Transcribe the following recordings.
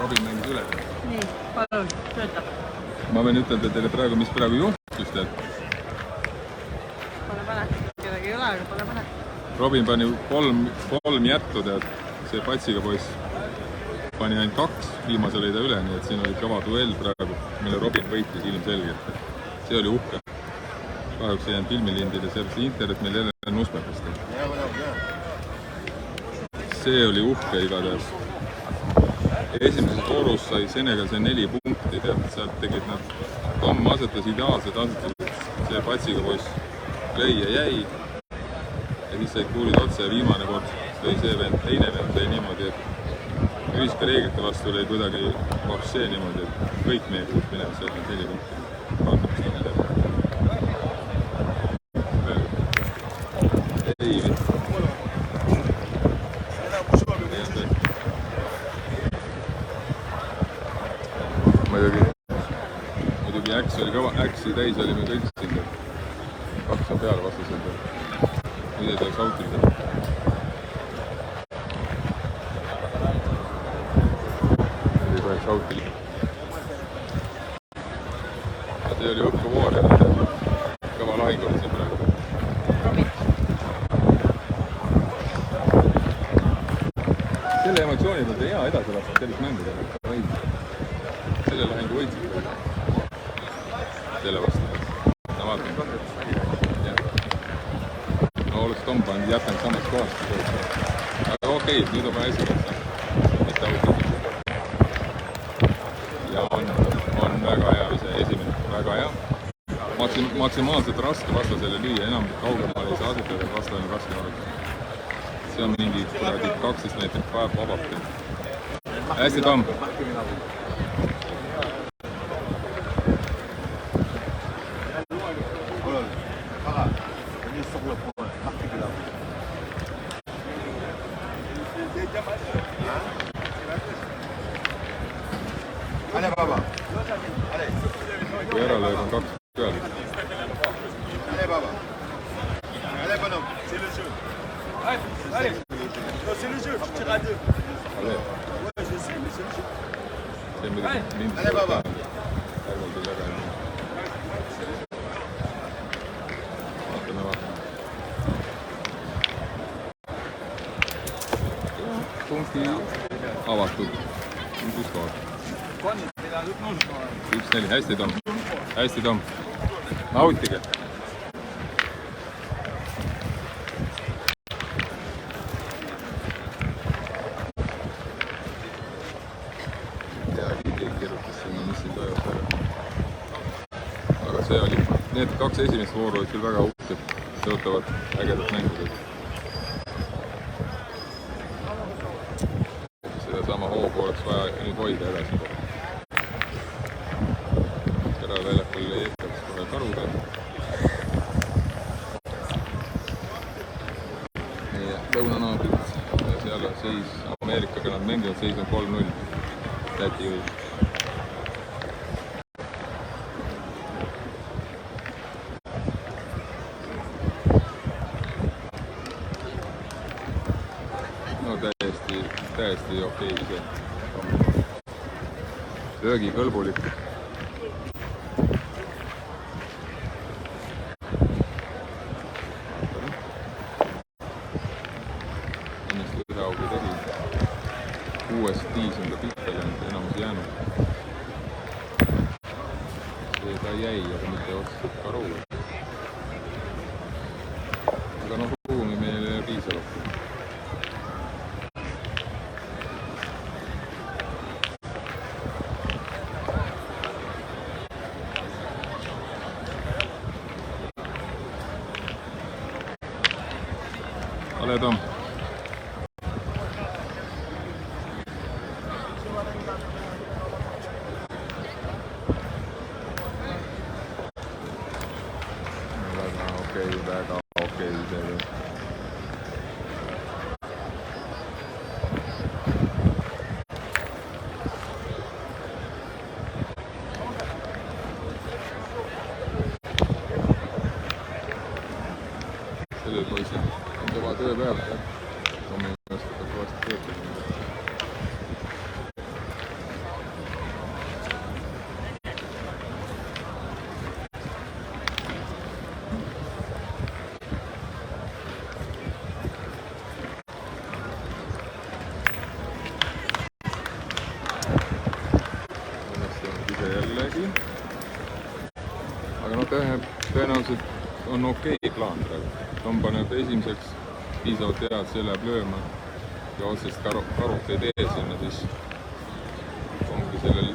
Robin mängis üle. Nii, palun, töötab. Ma võin ütelda teile praegu, mis praegu juhtus tead. Pole pane, kedagi ei ole, aga pole pane. Robin pani kolm jättu tead, see patsiga poiss pani ainult 2, viimasel lõi ta üle, nii et siin oli kõva duell praegu, mille Robin võitis ilmselgelt. See oli uhke. Kahjuks ei jäänud filmilindile, see oli internet meil jälle Nusmepest. See oli uhke igatahes. Esimeses voorus sai Senegal see 4 punkti, tead, sealt tegid nad Tom asetas ideaalsed asetused, see patsiga poiss lõi ja jäi ja siis said kuulid otsa ja viimane kord lõi see vend, teine vend lõi niimoodi, et ühiska reeglite vastu lõi kuidagi vapsee niimoodi, et kõik mehed minema sealt 4 punkti. Ei vitt. Muidugi äks oli kõva, äksi täis olime kõik siin. 2 on peale vastasel. Nüüd ei saaks autilda. Nüüd ei saaks autilda. Ja see oli õppuvoor. Kõva lahing oli siin praegu. Selle emotsiooni pealt hea edasi lasta sellist mängu teha. Selle lahingu võitsid. Selle vastu. Ma vaatan. No oleks Tom pandi jätanud samast kohast. Aga okei, nüüd on vaja esimest. Mitte autot. Ja on väga hea see esimene. Väga hea. Maksimaalselt raske vastasele lüüa. Enam kaugemal ei saa asetada, et vastane on raske olla. See on mingi 12 meetrit vaeb vabalt. Hästi, Tom. Allez, papa. Allez. Kui ära lööb, on 2 peal. Allez, papa. Allez, bonhomme. C'est le jeu. Allez. Non, c'est le jeu. Tu tires à 2. Allez. Ouais, je sais, mais c'est le jeu. Allez, papa. Punkti avatud. 1-4, hästi Tom. Hästi Tom. Nautige. Aga see oli, need 2 esimest vooru olid küll väga uhked, tõotavad ägedat mängudest. Seda sama hoogu oleks vaja nüüd hoida edasi. Väljakul ei ehtaks kohe karuga. Meie lõunanaabrid ja seal on seis, Ameerikaga nad mängivad, seis on 3-0. Läti juhid. No täiesti okei see. Löögi kõlbulik. Uuest 5 on ta pikka jäänud, enamus jäänud. See ta jäi, aga mitte otseselt karu. Aga noh, ruumi meile piisavalt. Ole Tom. Väga okei see. Sellel poisil on kõva töö pealt. Tommi mõistab kõvasti töötada. tõenäoliselt on okei plaan praegu. Tom paneb esimeseks, piisavalt hea, et see läheb lööma ja otsest karut ei tee sinna, siis ongi sellel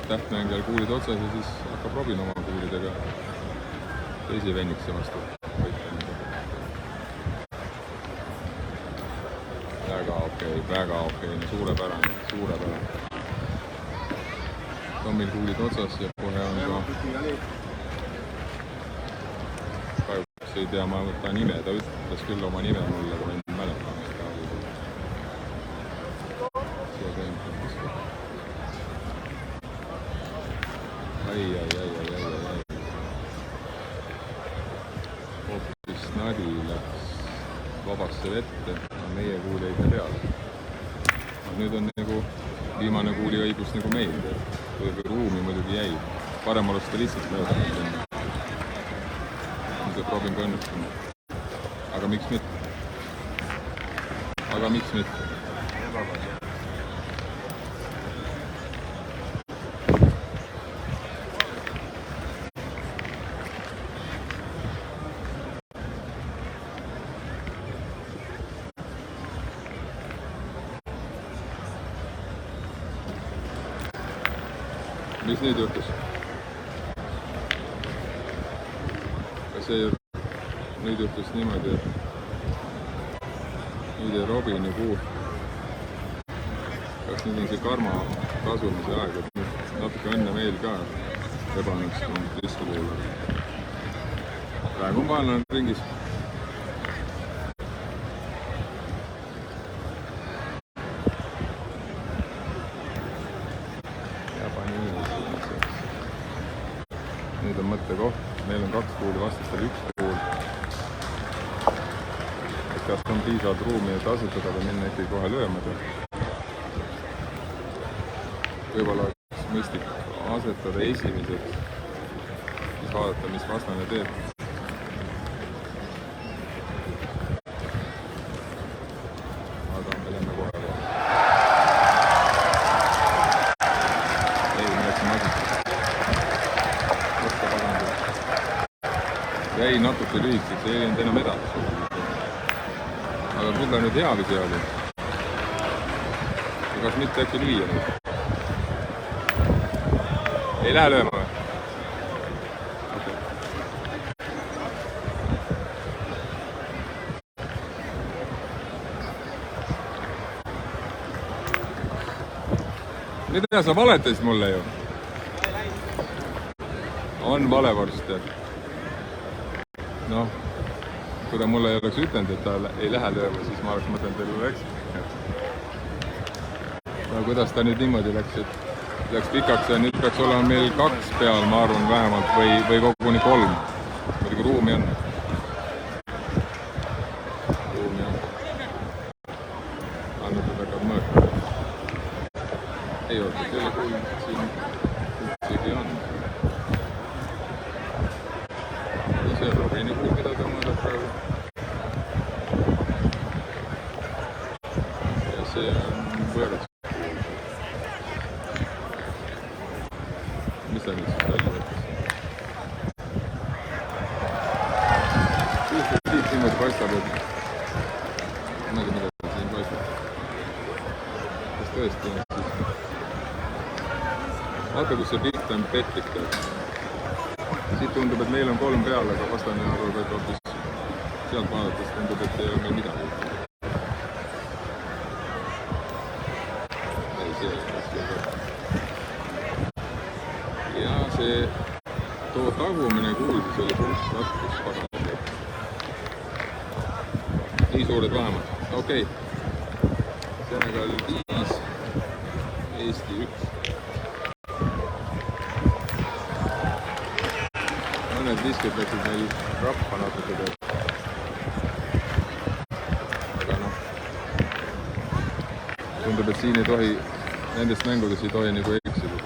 tähtmängijal kuulid otsas ja siis hakkab Robin oma kuulidega teisi vennikse vastu. Väga okei, no suurepärane. Tomil kuulid otsas ja kohe on ka kahjuks ei tea, ma võtan nime, ta ütles küll oma nime mulle, aga ma ei mäleta, mis ta oli. Ai. Hoopis Nadi läks vabasse vette, meie kuul jäi peale. Nüüd on nagu viimane kuuli õigus nagu meil, või ruumi muidugi jäi. Parem oleks ta lihtsalt mööda. Nüüd saab Robin ka õnnestama. Aga miks mitte? Mis nüüd juhtus? Kas see nüüd juhtus niimoodi, et nüüd ja Robini kuu. Kas nüüd on see karma kasumise aeg, et nüüd natuke õnne meil ka ebaõnnestunud riski puhul. Praegu on vaenlane ringis. Nüüd on mõttekoht, meil on 2 kuuli, vastastel 1 kuul. Et kas on piisavalt ruumi, et asetada või minna ikkagi kohe lööma. Võib-olla oleks mõistlik asetada esimeseks, siis vaadata, mis vastane teeb. Aga me lähme kohe. Ei, me läksime asetada. Jäi natuke lühikeseks, ei olnud enam edasi. Aga küll ta nüüd hea visi oli. Ja kas mitte äkki lüüa nüüd? Ei lähe lööma või? Okay. Mida sa valetasid mulle ju? On vale vorst. Noh, kui ta mulle ei oleks ütelnud, et ta ei lähe lööma, siis ma oleks mõtelnud, et ta läks. No kuidas ta nüüd niimoodi läks, et läks pikaks ja nüüd peaks olema meil 2 peal, ma arvan, vähemalt, või koguni 3. Muidugi ruumi on. Annetud hakkab mõõta. Ei oota, selle kuul siin ühtsegi on. See on Robini kuul, mida ta mõõdab praegu. Ja see on võõras. Mis ta nüüd siis välja võttes? Siit niimoodi paistab, et ma ei tea, mida siin paistab. Kas tõesti on siis? Vaata, kus see pilt on petlik. Siit tundub, et meil on 3 peal, aga vastane arvab, et hoopis sealt vaadates tundub, et ei ole meil midagi. Ei, see on. Ja see too tagumine kuul, siis oli punkt raskus paganeb. Nii suured vähemalt. Okei. Senegal 5, Eesti 1. Mõned viskid läksid meil rappa natuke teed. Aga noh, tundub, et siin ei tohi, nendest mängudest ei tohi nagu eksida.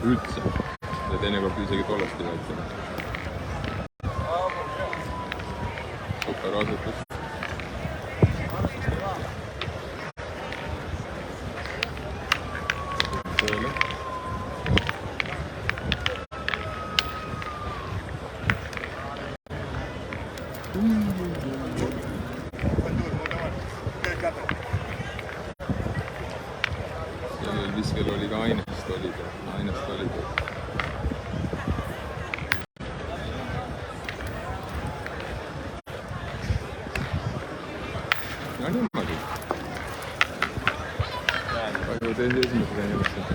Üldse. Ja teinekord isegi tollesti vältima. Super asetus. Sellel viskel oli ka ainest olid. Ja niimoodi. Palju teise esimesega inimesed.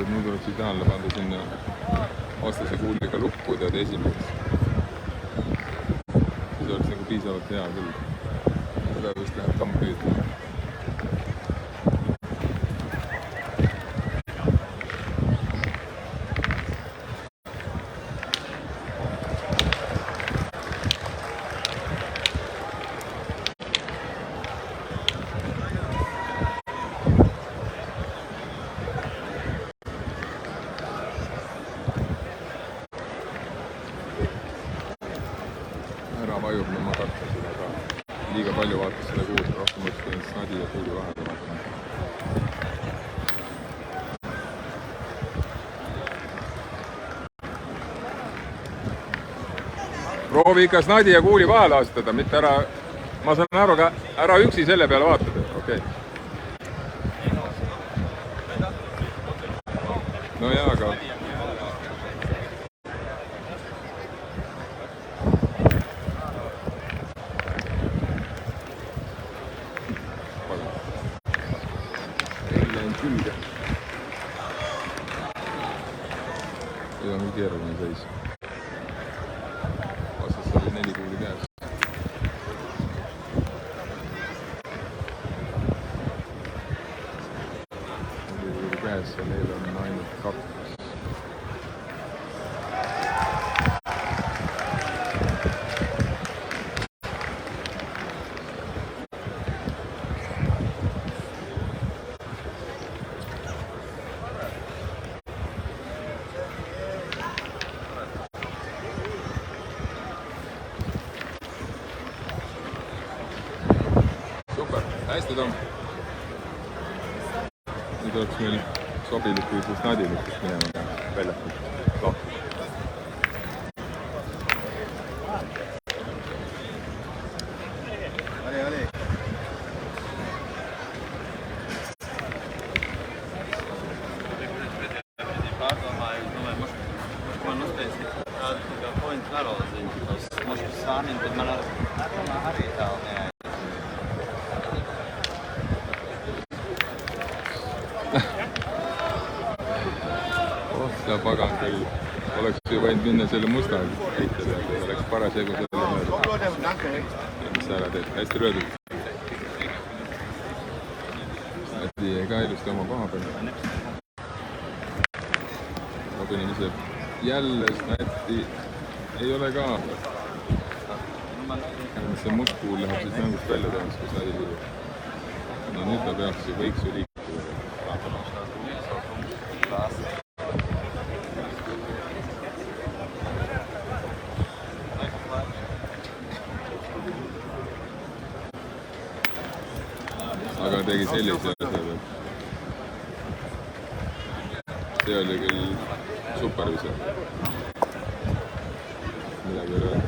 Nüüd oleks ideaalne panna sinna vastase kuuliga lukku tead esimeseks. Siis oleks nagu piisavalt hea küll. Seda vist läheb kampi ütlema. Ära vajub, ma kartan seda ka. Liiga palju vaatas seda kuulda, rohkem mõtlen snadi ja kuuli vahele vaatama. Proovi ikka snadi ja kuuli vahele asetada, mitte ära, ma saan aru ka, ära üksi selle peale vaatada, okei. No jaa, aga külge. Nüüd on keeruline seis. Vastas oli 4 kuuli käes. 4 kuuli käes ja neil on ainult 2. Hästi Tom. Nüüd oleks meil sobilik või siis nadilikust minema väljakult lahti. Ale. Ja pagan küll. Oleks ju võinud minna selle musta heite peale, et oleks parasjagu selle mööda. Ja mis sa ära teed? Hästi röödud. Nadi jäi ka ilusti oma koha peale. Robinin ise jälle Snati ei ole ka. See mustkuul läheb siis mängust välja tõenäoliselt, kus Nadi liigub. No nüüd ta peaks ju võiks ju liikuda. Aga tegi sellise asja, et see oli küll super vise. Midagi ei ole.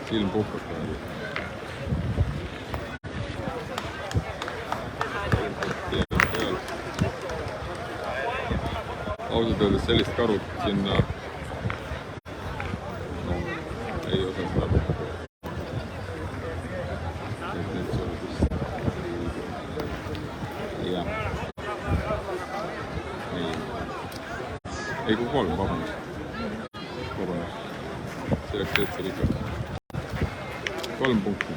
Silm puhkab praegu. Ausalt öeldes sellist karut sinna ei osa seda. Ei kui 3, vabandust. Selleks teed sa ikka. 3 punkti.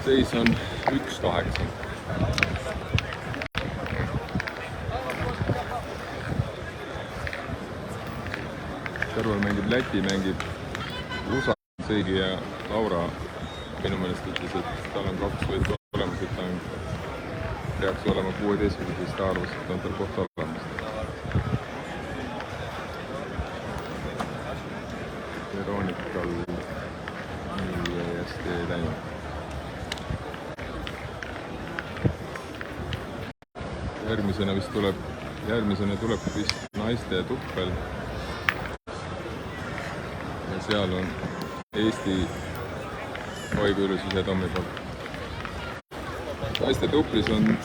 seis on 1-8. kõrval mängib Läti, mängib USA seegi ja Laura minu meelest ütles, et tal on 2 võitu olemas, et ta peaks olema 16, ta arvas, et on tal koht olemas. Veronikal nii hästi ei läinud. Järgmisena tuleb vist naiste tuppel. Ja seal on Eesti Oi, kui ülus ise Tommi poolt. Naiste tuplis on